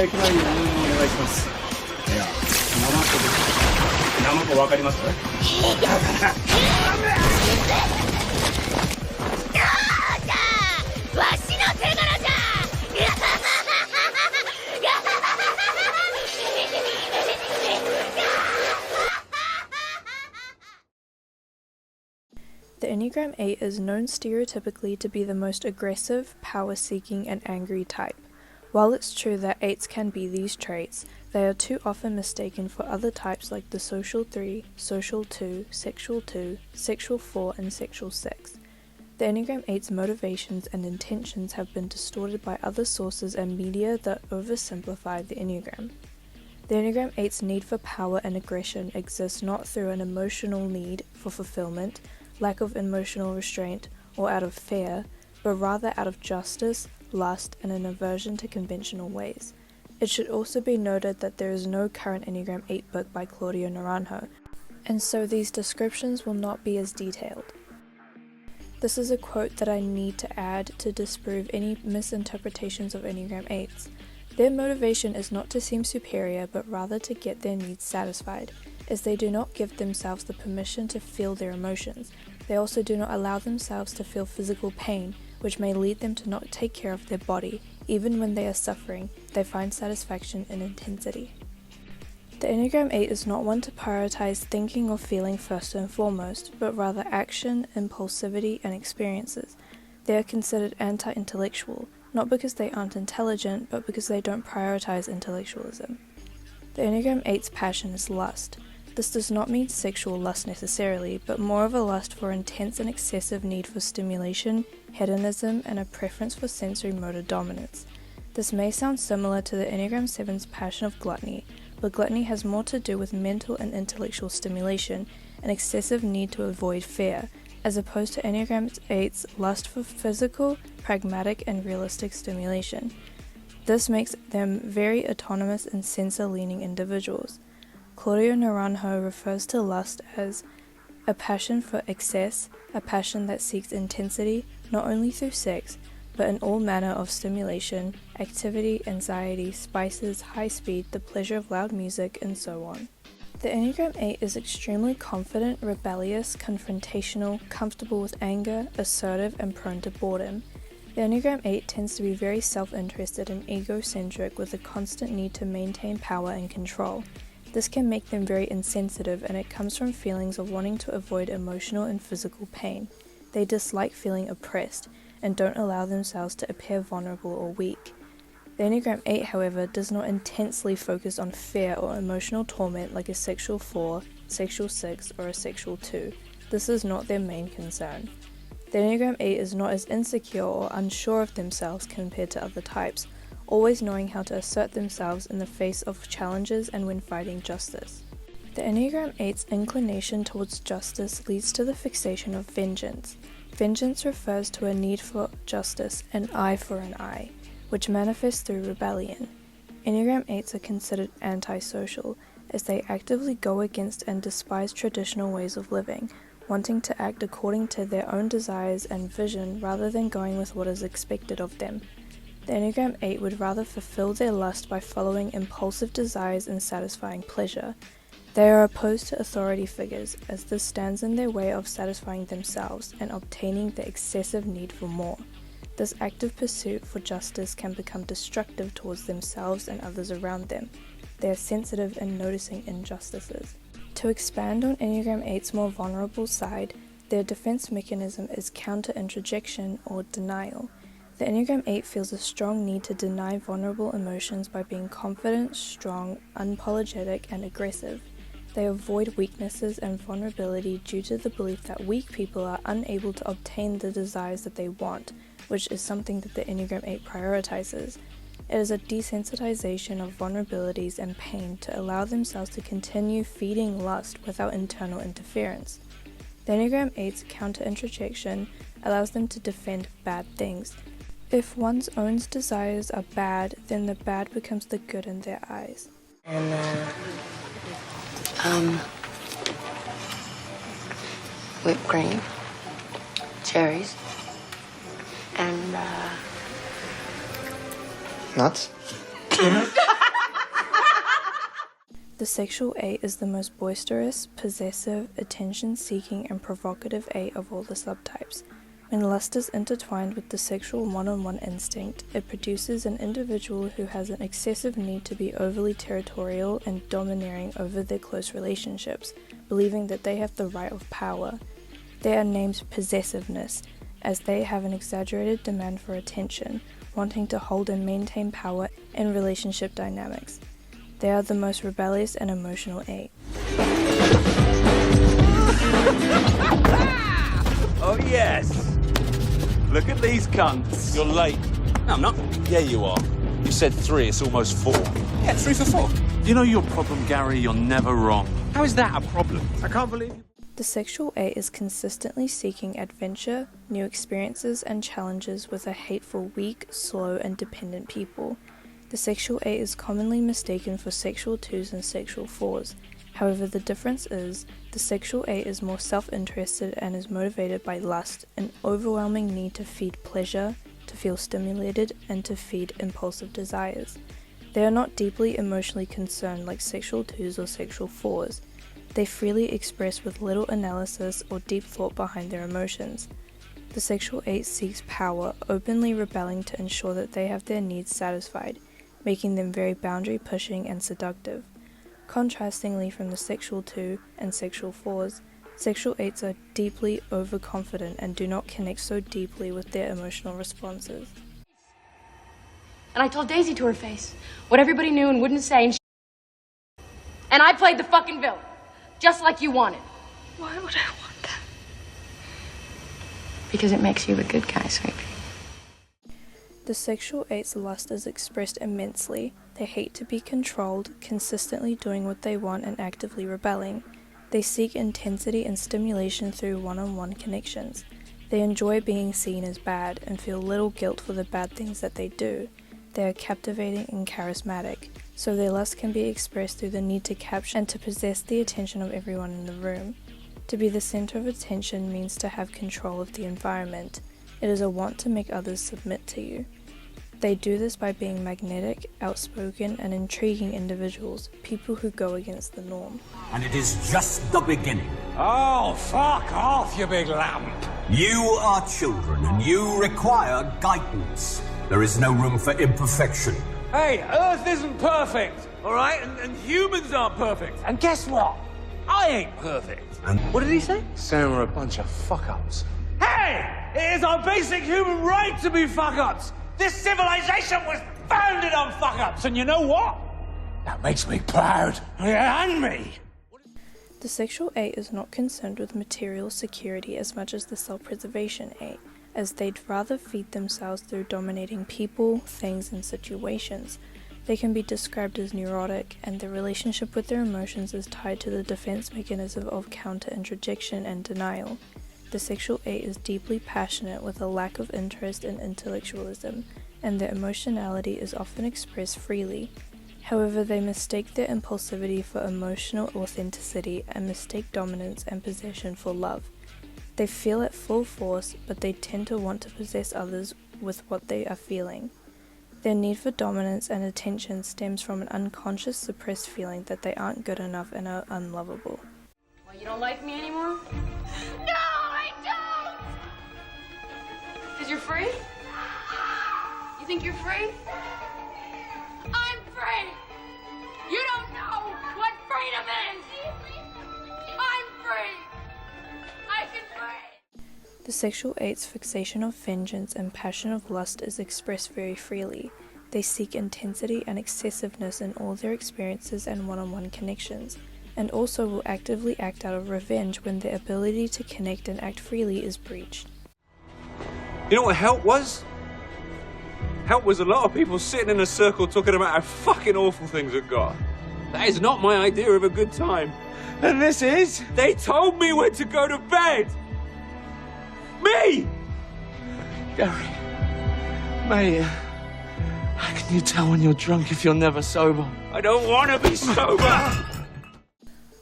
焼きマリネお願いします。いや、生子わかります？わしの手柄じゃ。The Enneagram 8 is known stereotypically to be the most aggressive, power-seeking, and angry type. While it's true that 8s can be these traits, they are too often mistaken for other types like the social 3, social 2, sexual 4, and sexual 6. The Enneagram 8's motivations and intentions have been distorted by other sources and media that oversimplify the Enneagram. The Enneagram 8's need for power and aggression exists not through an emotional need for fulfillment, lack of emotional restraint, or out of fear, but rather out of justice, lust, and an aversion to conventional ways. It should also be noted that there is no current Enneagram 8 book by Claudio Naranjo, and so these descriptions will not be as detailed. This is a quote that I need to add to disprove any misinterpretations of Enneagram 8s. Their motivation is not to seem superior, but rather to get their needs satisfied, as they do not give themselves the permission to feel their emotions. They also do not allow themselves to feel physical pain, which may lead them to not take care of their body. Even when they are suffering, they find satisfaction in intensity. The Enneagram 8 is not one to prioritize thinking or feeling first and foremost, but rather action, impulsivity, and experiences. They are considered anti-intellectual, not because they aren't intelligent, but because they don't prioritize intellectualism. The Enneagram 8's passion is lust. This does not mean sexual lust necessarily, but more of a lust for intense and excessive need for stimulation, hedonism, and a preference for sensory motor dominance. This may sound similar to the Enneagram 7's passion of gluttony, but gluttony has more to do with mental and intellectual stimulation, an excessive need to avoid fear, as opposed to Enneagram 8's lust for physical, pragmatic, and realistic stimulation. This makes them very autonomous and sensor-leaning individuals. Claudio Naranjo refers to lust as a passion for excess, a passion that seeks intensity not only through sex, but in all manner of stimulation, activity, anxiety, spices, high speed, the pleasure of loud music, and so on. The Enneagram 8 is extremely confident, rebellious, confrontational, comfortable with anger, assertive, and prone to boredom. The Enneagram 8 tends to be very self-interested and egocentric with a constant need to maintain power and control. This can make them very insensitive, and it comes from feelings of wanting to avoid emotional and physical pain. They dislike feeling oppressed, and don't allow themselves to appear vulnerable or weak. The Enneagram 8, however, does not intensely focus on fear or emotional torment like a sexual 4, sexual 6, or a sexual 2. This is not their main concern. The Enneagram 8 is not as insecure or unsure of themselves compared to other types, always knowing how to assert themselves in the face of challenges and when fighting justice. The Enneagram 8's inclination towards justice leads to the fixation of vengeance. Vengeance refers to a need for justice, an eye for an eye, which manifests through rebellion. Enneagram 8s are considered antisocial, as they actively go against and despise traditional ways of living, wanting to act according to their own desires and vision rather than going with what is expected of them. The Enneagram 8 would rather fulfill their lust by following impulsive desires and satisfying pleasure. They are opposed to authority figures, as this stands in their way of satisfying themselves and obtaining the excessive need for more. This active pursuit for justice can become destructive towards themselves and others around them. They are sensitive in noticing injustices. To expand on Enneagram 8's more vulnerable side, their defense mechanism is counter-introjection or denial. The Enneagram 8 feels a strong need to deny vulnerable emotions by being confident, strong, unapologetic, and aggressive. They avoid weaknesses and vulnerability due to the belief that weak people are unable to obtain the desires that they want, which is something that the Enneagram 8 prioritizes. It is a desensitization of vulnerabilities and pain to allow themselves to continue feeding lust without internal interference. The Enneagram 8's counter-introjection allows them to defend bad things. If one's own desires are bad, then the bad becomes the good in their eyes. And, whipped cream, cherries, and, nuts? The sexual 8 is the most boisterous, possessive, attention-seeking, and provocative 8 of all the subtypes. When lust is intertwined with the sexual one-on-one instinct, it produces an individual who has an excessive need to be overly territorial and domineering over their close relationships, believing that they have the right of power. They are named Possessiveness, as they have an exaggerated demand for attention, wanting to hold and maintain power in relationship dynamics. They are the most rebellious and emotional 8. Oh yes! Look at these cunts. You're late. No, I'm not. Yeah, you are. You said 3, it's almost 4. Yeah, 3 for 4. You know your problem, Gary? You're never wrong. How is that a problem? I can't believe you. The sexual 8 is consistently seeking adventure, new experiences, and challenges with a hate for weak, slow, and dependent people. The sexual 8 is commonly mistaken for sexual 2s and sexual 4s. However, the difference is, the sexual 8 is more self-interested and is motivated by lust, an overwhelming need to feed pleasure, to feel stimulated, and to feed impulsive desires. They are not deeply emotionally concerned like sexual 2s or sexual 4s. They freely express with little analysis or deep thought behind their emotions. The sexual 8 seeks power, openly rebelling to ensure that they have their needs satisfied, making them very boundary-pushing and seductive. Contrastingly from the sexual 2 and sexual 4s, sexual 8s are deeply overconfident and do not connect so deeply with their emotional responses. And I told Daisy to her face what everybody knew and wouldn't say, and I played the fucking villain, just like you wanted. Why would I want that? Because it makes you a good guy, sweetie. The sexual 8's lust is expressed immensely. They hate to be controlled, consistently doing what they want and actively rebelling. They seek intensity and stimulation through one-on-one connections. They enjoy being seen as bad and feel little guilt for the bad things that they do. They are captivating and charismatic, so their lust can be expressed through the need to capture and to possess the attention of everyone in the room. To be the center of attention means to have control of the environment. It is a want to make others submit to you. They do this by being magnetic, outspoken, and intriguing individuals, people who go against the norm. And it is just the beginning. Oh, fuck off, you big lamp. You are children, and you require guidance. There is no room for imperfection. Hey, Earth isn't perfect, all right? And humans aren't perfect. And guess what? I ain't perfect. And What did he say? Saying we're a bunch of fuck-ups. Hey! It is our basic human right to be fuck-ups. This civilization was founded on fuck-ups, and you know what? That makes me proud. Yeah, and me. The sexual 8 is not concerned with material security as much as the self-preservation 8, as they'd rather feed themselves through dominating people, things, and situations. They can be described as neurotic, and their relationship with their emotions is tied to the defense mechanism of counter-introjection and denial. The sexual 8 is deeply passionate with a lack of interest in intellectualism, and their emotionality is often expressed freely. However, they mistake their impulsivity for emotional authenticity and mistake dominance and possession for love. They feel at full force, but they tend to want to possess others with what they are feeling. Their need for dominance and attention stems from an unconscious suppressed feeling that they aren't good enough and are unlovable. Well, you don't like me anymore? No, I don't! Because you're free? You think you're free? I'm free! You don't know what freedom is! I'm free! I can free! The sexual 8's fixation of vengeance and passion of lust is expressed very freely. They seek intensity and excessiveness in all their experiences and one-on-one connections, and also will actively act out of revenge when their ability to connect and act freely is breached. You know what help was? Help was a lot of people sitting in a circle talking about how fucking awful things had got. That is not my idea of a good time. And this is? They told me when to go to bed! Me! Gary, mate, how can you tell when you're drunk if you're never sober? I don't want to be sober!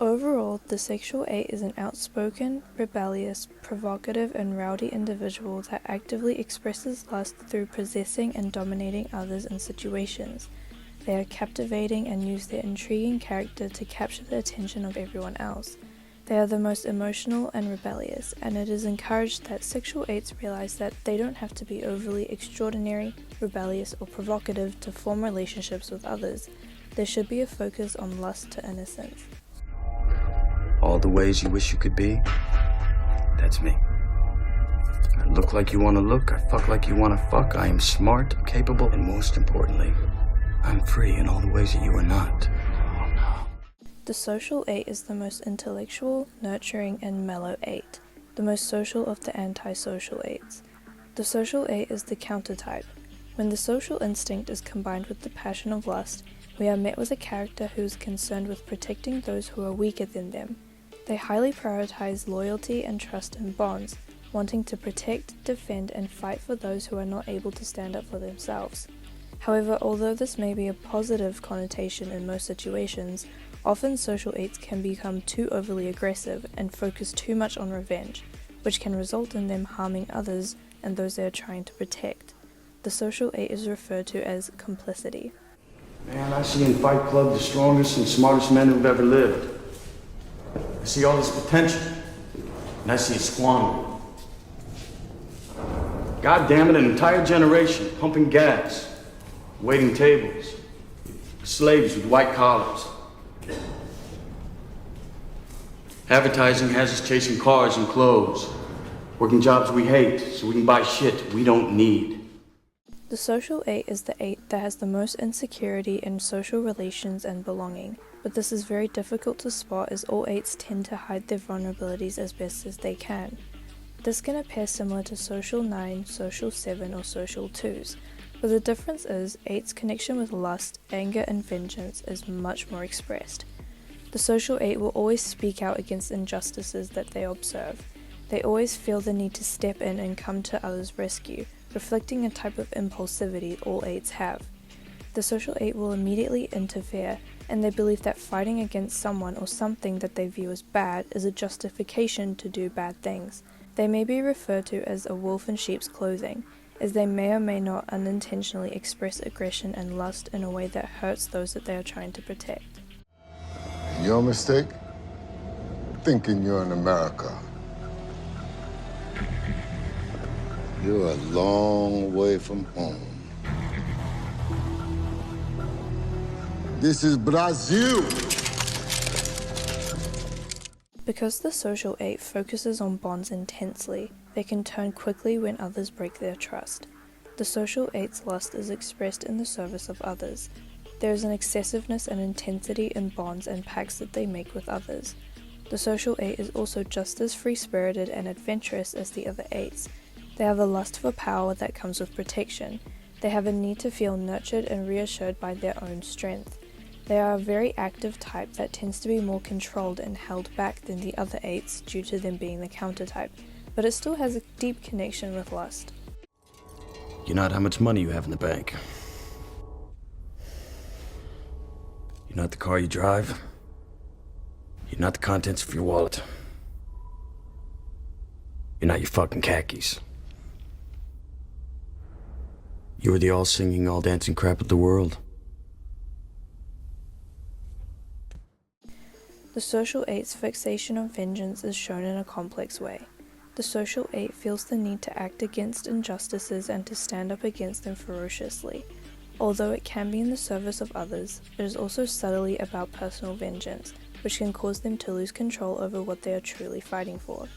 Overall, the sexual 8 is an outspoken, rebellious, provocative, and rowdy individual that actively expresses lust through possessing and dominating others in situations. They are captivating and use their intriguing character to capture the attention of everyone else. They are the most emotional and rebellious, and it is encouraged that sexual 8s realize that they don't have to be overly extraordinary, rebellious, or provocative to form relationships with others. There should be a focus on lust to innocence. All the ways you wish you could be, that's me. I look like you want to look, I fuck like you want to fuck, I am smart, capable, and most importantly, I'm free in all the ways that you are not. The social 8 is the most intellectual, nurturing, and mellow 8, the most social of the antisocial 8s. The social 8 is the counter type. When the social instinct is combined with the passion of lust, we are met with a character who is concerned with protecting those who are weaker than them. They highly prioritize loyalty and trust in bonds, wanting to protect, defend, and fight for those who are not able to stand up for themselves. However, although this may be a positive connotation in most situations, often social 8s can become too overly aggressive and focus too much on revenge, which can result in them harming others and those they are trying to protect. The social 8 is referred to as complicity. Man, I see in Fight Club the strongest and smartest men who've ever lived. I see all this potential, and I see it squandered. God damn it, an entire generation pumping gas, waiting tables, slaves with white collars. Advertising has us chasing cars and clothes, working jobs we hate so we can buy shit we don't need. The social 8 is the 8 that has the most insecurity in social relations and belonging, but this is very difficult to spot as all 8s tend to hide their vulnerabilities as best as they can. This can appear similar to social 9, social 7, or social 2s, but the difference is 8's connection with lust, anger, and vengeance is much more expressed. The social 8 will always speak out against injustices that they observe. They always feel the need to step in and come to others' rescue, reflecting a type of impulsivity all 8s have. The social 8 will immediately interfere, and they believe that fighting against someone or something that they view as bad is a justification to do bad things. They may be referred to as a wolf in sheep's clothing, as they may or may not unintentionally express aggression and lust in a way that hurts those that they are trying to protect. Your mistake? Thinking you're in America. You're a long way from home. This is Brazil. Because the social 8 focuses on bonds intensely, they can turn quickly when others break their trust. The social 8's lust is expressed in the service of others. There is an excessiveness and intensity in bonds and pacts that they make with others. The social 8 is also just as free-spirited and adventurous as the other 8s. They have a lust for power that comes with protection. They have a need to feel nurtured and reassured by their own strength. They are a very active type that tends to be more controlled and held back than the other 8s due to them being the counter type, but it still has a deep connection with lust. You're not how much money you have in the bank. You're not the car you drive. You're not the contents of your wallet. You're not your fucking khakis. You are the all-singing, all-dancing crap of the world. The social 8's fixation on vengeance is shown in a complex way. The social 8 feels the need to act against injustices and to stand up against them ferociously. Although it can be in the service of others, it is also subtly about personal vengeance, which can cause them to lose control over what they are truly fighting for.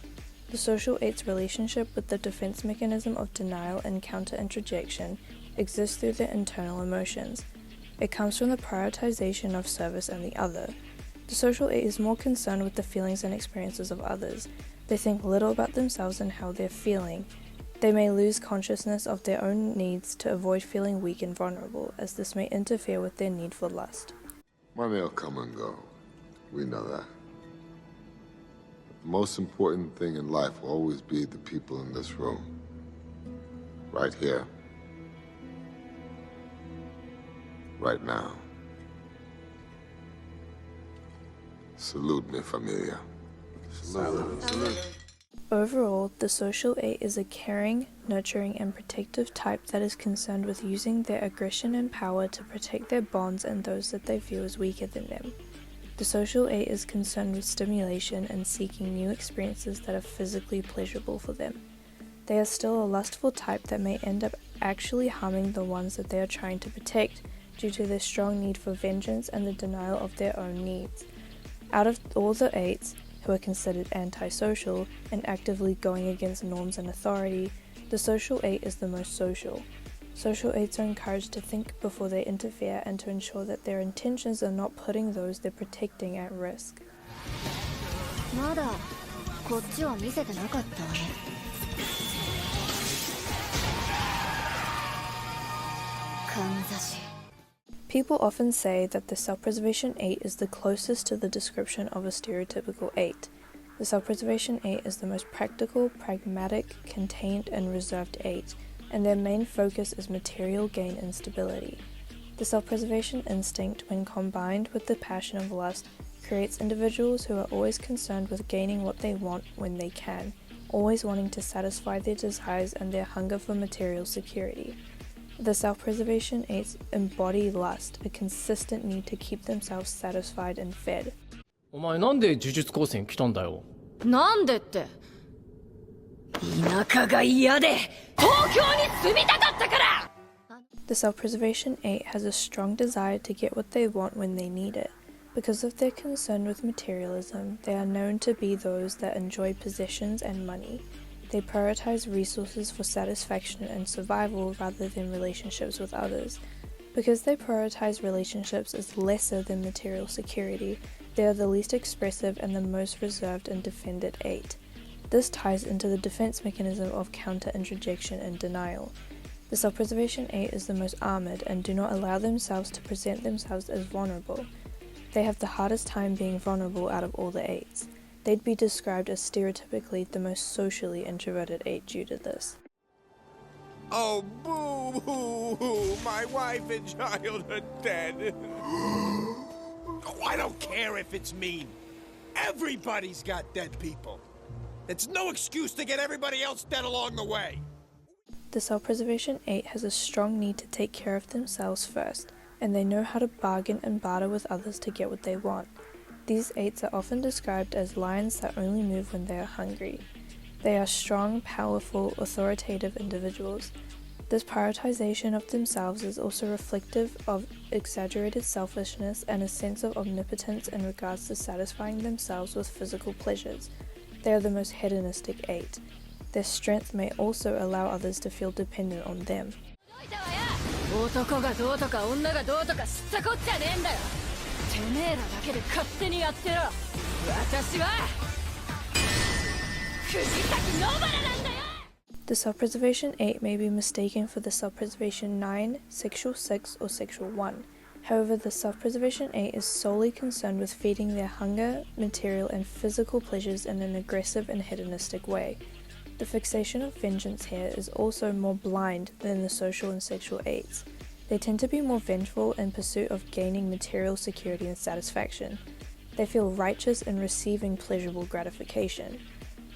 The social 8's relationship with the defense mechanism of denial and counter-introjection exists through their internal emotions. It comes from the prioritization of service and the other. The social 8 is more concerned with the feelings and experiences of others. They think little about themselves and how they're feeling. They may lose consciousness of their own needs to avoid feeling weak and vulnerable, as this may interfere with their need for lust. Money will come and go. We know that. The most important thing in life will always be the people in this room. Right here. Right now. Salute, mi familia. Salute. Overall, the social 8 is a caring, nurturing, and protective type that is concerned with using their aggression and power to protect their bonds and those that they feel is weaker than them. The social 8 is concerned with stimulation and seeking new experiences that are physically pleasurable for them. They are still a lustful type that may end up actually harming the ones that they are trying to protect due to their strong need for vengeance and the denial of their own needs. Out of all the 8s, who are considered antisocial and actively going against norms and authority, the social 8 is the most social. Social 8s are encouraged to think before they interfere and to ensure that their intentions are not putting those they're protecting at risk. People often say that the self-preservation 8 is the closest to the description of a stereotypical 8. The self-preservation 8 is the most practical, pragmatic, contained, and reserved 8, and their main focus is material gain and stability. The self-preservation instinct, when combined with the passion of lust, creates individuals who are always concerned with gaining what they want when they can, always wanting to satisfy their desires and their hunger for material security. The self-preservation 8s embody lust, a consistent need to keep themselves satisfied and fed. お前なんで呪術高専来たんだよ。なんでって。田舎が嫌で東京に住みたかったから。The self-preservation 8 has a strong desire to get what they want when they need it. Because of their concern with materialism, they are known to be those that enjoy possessions and money. They prioritize resources for satisfaction and survival rather than relationships with others. Because they prioritize relationships as lesser than material security, they are the least expressive and the most reserved and defended 8. This ties into the defense mechanism of counter-introjection and denial. The self-preservation 8 is the most armored and do not allow themselves to present themselves as vulnerable. They have the hardest time being vulnerable out of all the 8s. They'd be described as stereotypically the most socially introverted 8 due to this. Oh, boo-hoo! My wife and child are dead. Oh, I don't care if it's mean. Everybody's got dead people. It's no excuse to get everybody else dead along the way. The self-preservation 8 has a strong need to take care of themselves first, and they know how to bargain and barter with others to get what they want. These 8s are often described as lions that only move when they are hungry. They are strong, powerful, authoritative individuals. This prioritization of themselves is also reflective of exaggerated selfishness and a sense of omnipotence in regards to satisfying themselves with physical pleasures. They are the most hedonistic 8. Their strength may also allow others to feel dependent on them. 男がどうとか女がどうとか知ったこっちゃねえんだよ。てめえらだけで勝手にやってろ。私は藤崎野原なんだよ。 The self-preservation 8 may be mistaken for the self-preservation 9, sexual 6, or sexual 1. However, the self-preservation 8 is solely concerned with feeding their hunger, material, and physical pleasures in an aggressive and hedonistic way. The fixation of vengeance here is also more blind than the social and sexual 8s. They tend to be more vengeful in pursuit of gaining material security and satisfaction. They feel righteous in receiving pleasurable gratification.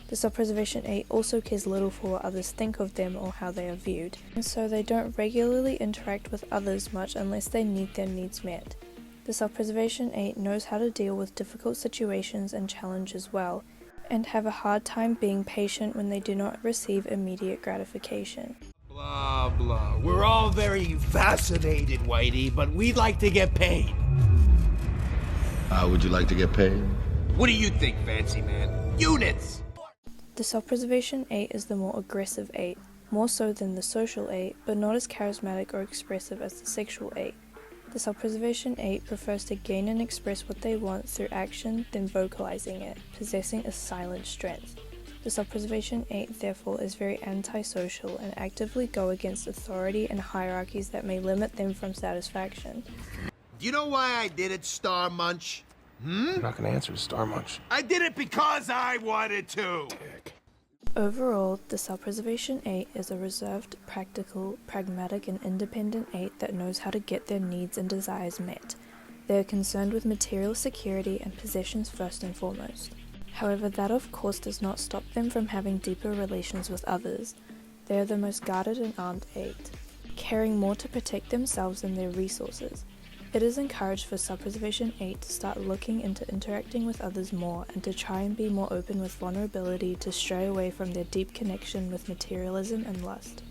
The self-preservation 8 also cares little for what others think of them or how they are viewed, and so they don't regularly interact with others much unless they need their needs met. The self-preservation 8 knows how to deal with difficult situations and challenges well, and have a hard time being patient when they do not receive immediate gratification. Blah, blah. We're all very fascinated, Whitey, but we'd like to get paid. How would you like to get paid? What do you think, fancy man? Units! The self-preservation 8 is the more aggressive 8, more so than the social 8, but not as charismatic or expressive as the sexual 8. The self-preservation 8 prefers to gain and express what they want through action than vocalizing it, possessing a silent strength. The self-preservation 8 therefore is very antisocial and actively go against authority and hierarchies that may limit them from satisfaction. Do you know why I did it, Star Munch? I'm not gonna answer, Star Munch. I did it because I wanted to! Dick. Overall, the self-preservation 8 is a reserved, practical, pragmatic, and independent 8 that knows how to get their needs and desires met. They are concerned with material security and possessions first and foremost. However, that of course does not stop them from having deeper relations with others. They are the most guarded and armed 8, caring more to protect themselves than their resources. It is encouraged for subpreservation 8 to start looking into interacting with others more and to try and be more open with vulnerability to stray away from their deep connection with materialism and lust.